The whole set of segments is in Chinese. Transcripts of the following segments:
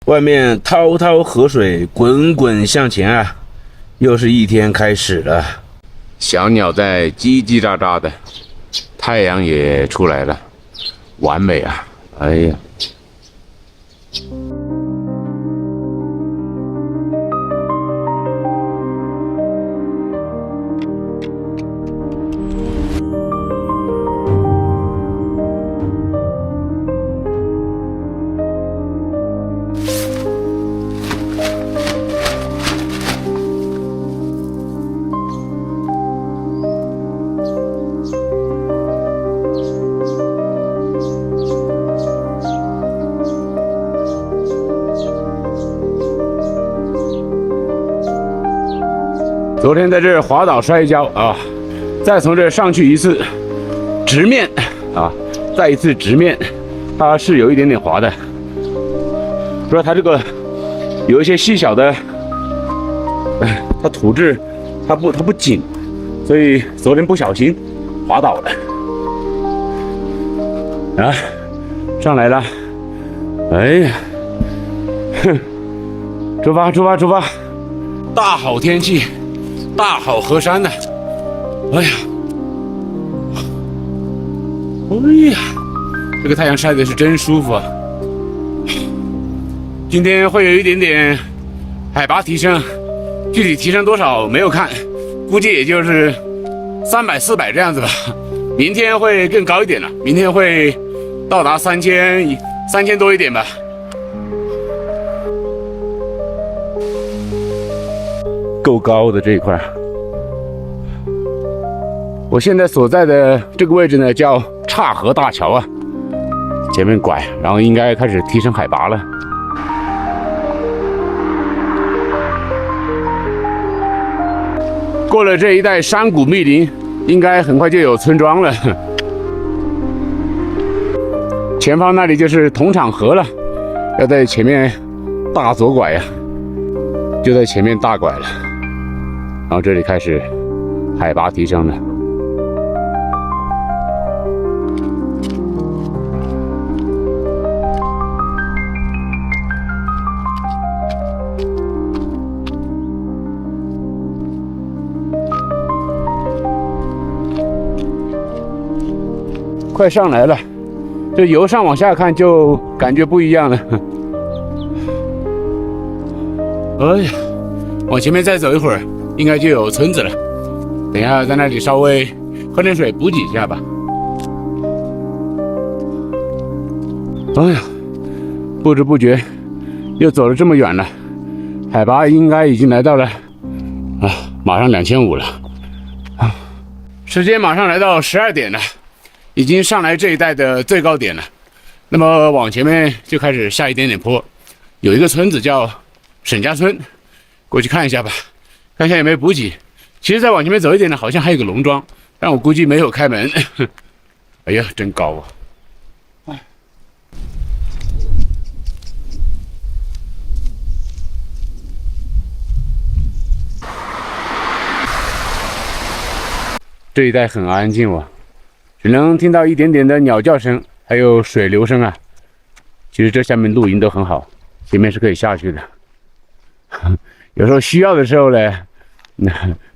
外面滔滔河水滚滚向前啊，又是一天开始了。小鸟在叽叽喳喳的，太阳也出来了，完美啊！哎呀。昨天在这滑倒摔跤啊，再从这上去一次，直面啊，再一次直面，它是有一点点滑的，不知道它这个有一些细小的，它土质它不紧，所以昨天不小心滑倒了啊，上来了，哎呀，哼，出发出发出发，大好天气。大好河山呐、哎呀，哎呀，这个太阳晒的是真舒服啊！今天会有一点点海拔提升，具体提升多少没有看，估计也就是300、400这样子吧。明天会更高一点了，明天会到达3000多一点吧。够高的这一块，我现在所在的这个位置呢叫岔河大桥啊，前面拐，然后应该开始提升海拔了。过了这一带山谷密林，应该很快就有村庄了。前方那里就是桐场河了，要在前面大左拐呀，就在前面大拐了。然后这里开始海拔提升了，快上来了，这由上往下看就感觉不一样了。哎呀，往前面再走一会儿应该就有村子了，等一下在那里稍微喝点水补给一下吧。哎呀，不知不觉又走了这么远了，海拔应该已经来到了马上2500了啊！时间马上来到12点了，已经上来这一带的最高点了。那么往前面就开始下一点点坡，有一个村子叫沈家村，过去看一下吧。看一下有没有补给。其实再往前面走一点呢，好像还有个农庄，但我估计没有开门。哎呀，真高啊！这一带很安静啊，只能听到一点点的鸟叫声，还有水流声啊。其实这下面露营都很好，前面是可以下去的。有时候需要的时候呢，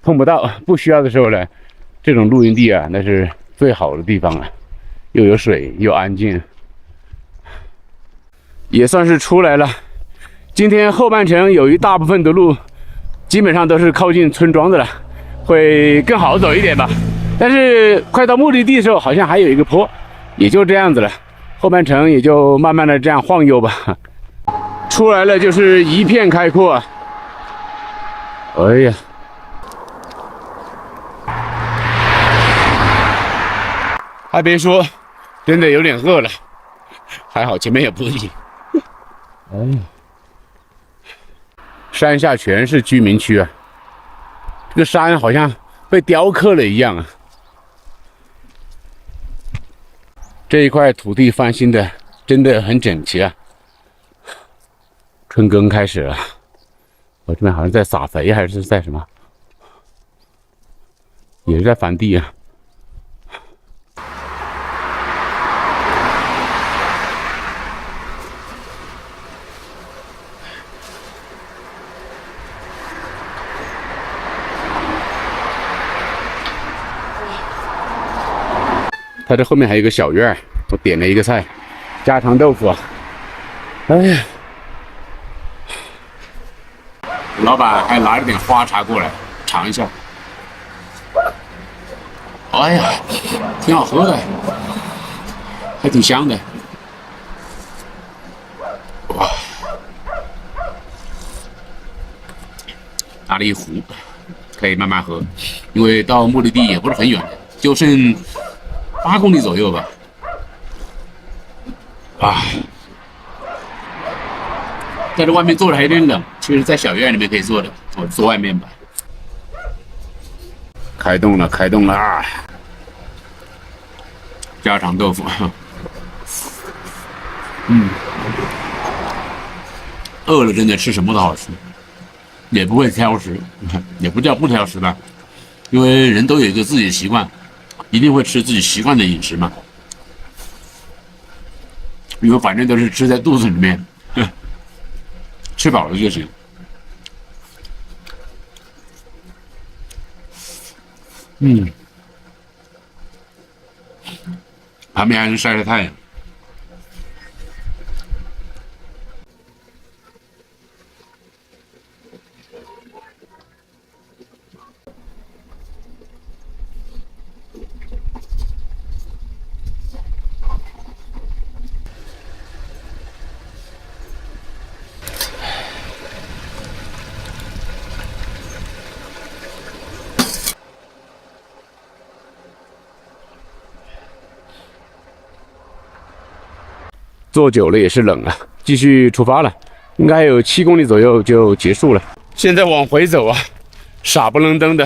碰不到；不需要的时候呢，这种露营地啊，那是最好的地方了，又有水又安静，也算是出来了。今天后半程有一大部分的路，基本上都是靠近村庄的了，会更好走一点吧。但是快到目的地的时候，好像还有一个坡，也就这样子了。后半程也就慢慢的这样晃悠吧。出来了就是一片开阔啊！哎呀，还别说，真的有点饿了，还好前面有补给。哎呀，山下全是居民区啊，这个山好像被雕刻了一样啊。这一块土地翻新的真的很整齐啊。春耕开始了，我这边好像在撒肥还是在什么，也是在翻地啊。它这后面还有个小院儿，我点了一个菜，家常豆腐啊。哎呀，老板还拿了点花茶过来尝一下。哎呀，挺好喝的，还挺香的。哇，拿了一壶，可以慢慢喝，因为到目的地也不是很远的，就剩8公里左右吧。啊，在这外面坐着还有点冷，其实在小院里面可以坐的，我坐外面吧。开动了，开动了啊！家常豆腐，饿了真的吃什么都好吃，也不会挑食，也不叫不挑食吧，因为人都有一个自己的习惯，一定会吃自己习惯的饮食嘛，因为反正都是吃在肚子里面，吃饱了就行。旁边还能晒晒太阳。坐久了也是冷啊，继续出发了，应该有7公里左右就结束了。现在往回走啊，傻不愣登的，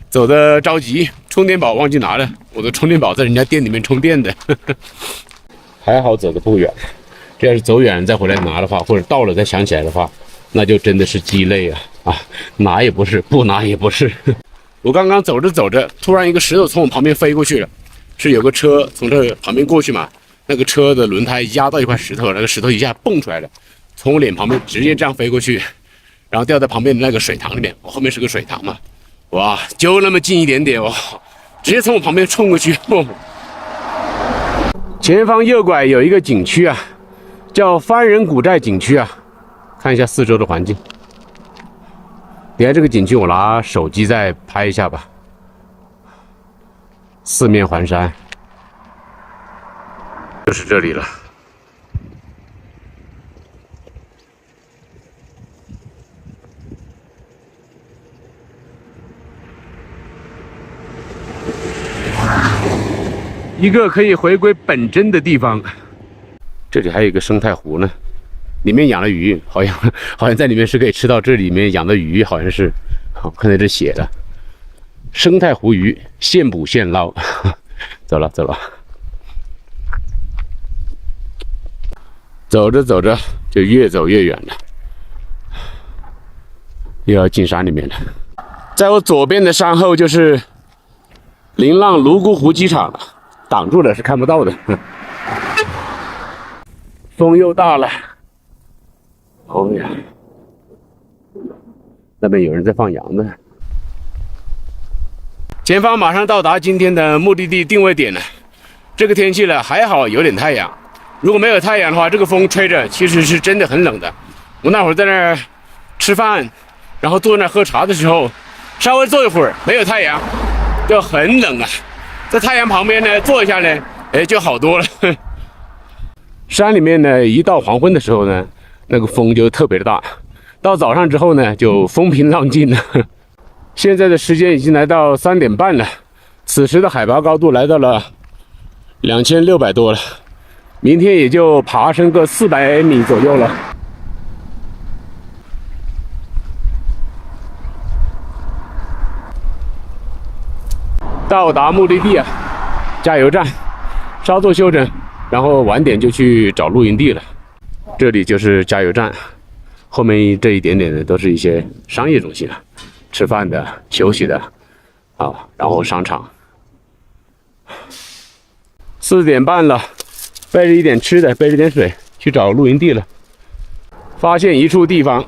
走的着急，充电宝忘记拿了，我的充电宝在人家店里面充电的，还好走的不远。这要是走远再回来拿的话，或者到了再想起来的话，那就真的是鸡肋啊！啊，拿也不是，不拿也不是。我刚刚走着走着，突然一个石头从我旁边飞过去了，是有个车从这旁边过去嘛。那个车的轮胎压到一块石头，那个石头一下蹦出来了，从我脸旁边直接这样飞过去，然后掉在旁边的那个水塘里面。我后面是个水塘嘛，哇，就那么近一点点哦，直接从我旁边冲过去。前方右拐有一个景区啊，叫番人古寨景区啊，看一下四周的环境。等下这个景区我拿手机再拍一下吧，四面环山。就是这里了。一个可以回归本真的地方。这里还有一个生态湖呢，里面养了鱼，好像在里面是可以吃到这里面养的鱼，好像是，我看在这写的，生态湖鱼现捕现捞。走了走了。走着走着就越走越远了，又要进山里面了。在我左边的山后就是林浪泸沽湖机场了，挡住了是看不到的。风又大了，哦呀，那边有人在放羊呢。前方马上到达今天的目的地定位点了，这个天气了还好有点太阳。如果没有太阳的话，这个风吹着其实是真的很冷的。我那会儿在那儿吃饭，然后坐那儿喝茶的时候，稍微坐一会儿，没有太阳就很冷啊。在太阳旁边呢坐一下呢，哎，就好多了。山里面呢，一到黄昏的时候呢，那个风就特别的大。到早上之后呢，就风平浪静了。现在的时间已经来到3点半了，此时的海拔高度来到了2600多了。明天也就爬升个400米左右了。到达目的地啊，加油站，稍作休整，然后晚点就去找露营地了。这里就是加油站，后面这一点点的都是一些商业中心啊，吃饭的、休息的啊，然后商场。4点半了。背着一点吃的，背着点水，去找露营地了。发现一处地方，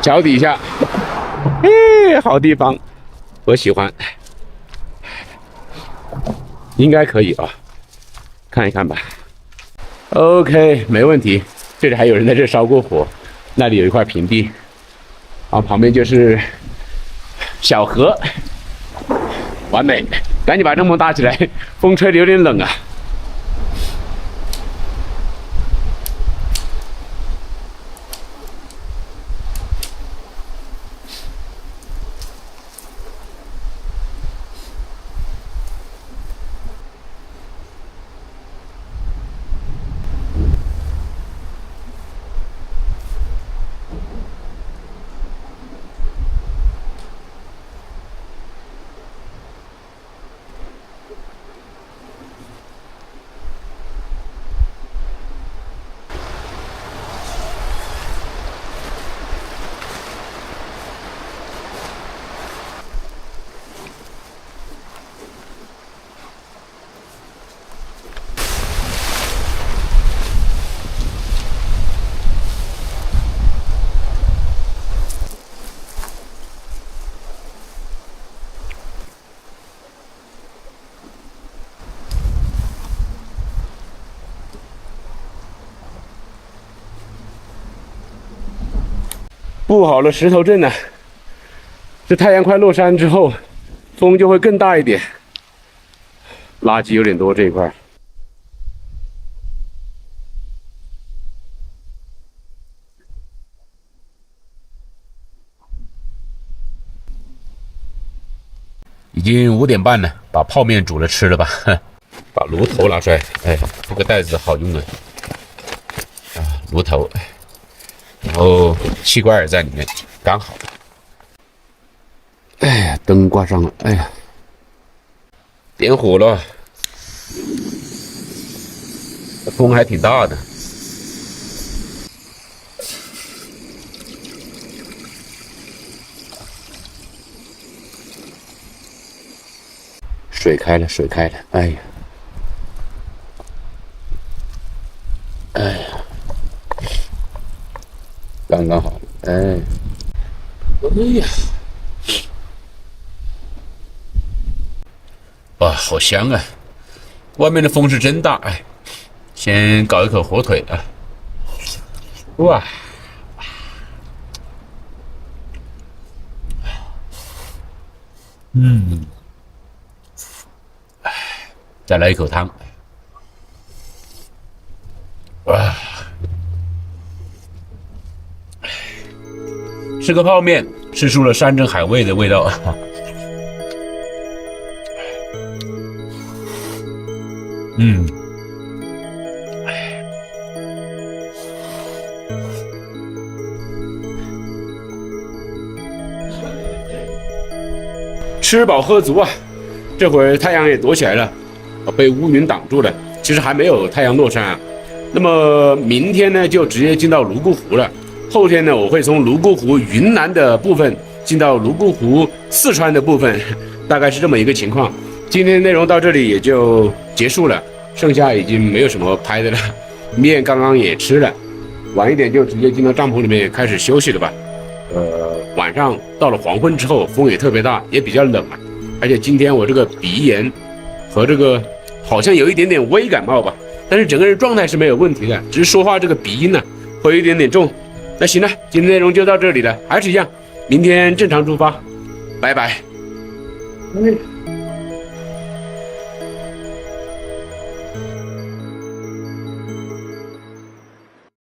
脚底下，好地方，我喜欢。应该可以啊，看一看吧。OK， 没问题。这里还有人在这烧过火，那里有一块平地，然后旁边就是小河，完美。赶紧把帐篷搭起来，风吹的有点冷啊。布好了石头阵呢，这太阳快落山之后，风就会更大一点。垃圾有点多这一块。已经5点半了，把泡面煮了吃了吧。把炉头拿出来，哎，这个袋子好用啊。啊，炉头。然后气罐也在里面，刚好。哎呀，灯挂上了，哎呀，点火了，风还挺大的。水开了，水开了，哎呀，哎呀。刚刚好，哎，哎呀，哇，好香啊！外面的风是真大，哎，先搞一口火腿啊，哇，哎，再来一口汤，哇。吃个泡面，吃出了山珍海味的味道。吃饱喝足啊！这会儿太阳也躲起来了，被乌云挡住了。其实还没有太阳落山啊。那么明天呢，就直接进到泸沽湖了。后天呢，我会从泸沽湖云南的部分进到泸沽湖四川的部分，大概是这么一个情况。今天内容到这里也就结束了，剩下已经没有什么拍的了。面刚刚也吃了，晚一点就直接进到帐篷里面开始休息了吧。晚上到了黄昏之后，风也特别大，也比较冷啊。而且今天我这个鼻炎和这个好像有一点点微感冒吧，但是整个人状态是没有问题的，只是说话这个鼻音呢会有一点点重。那行了，今天内容就到这里了，还是一样，明天正常出发，拜拜。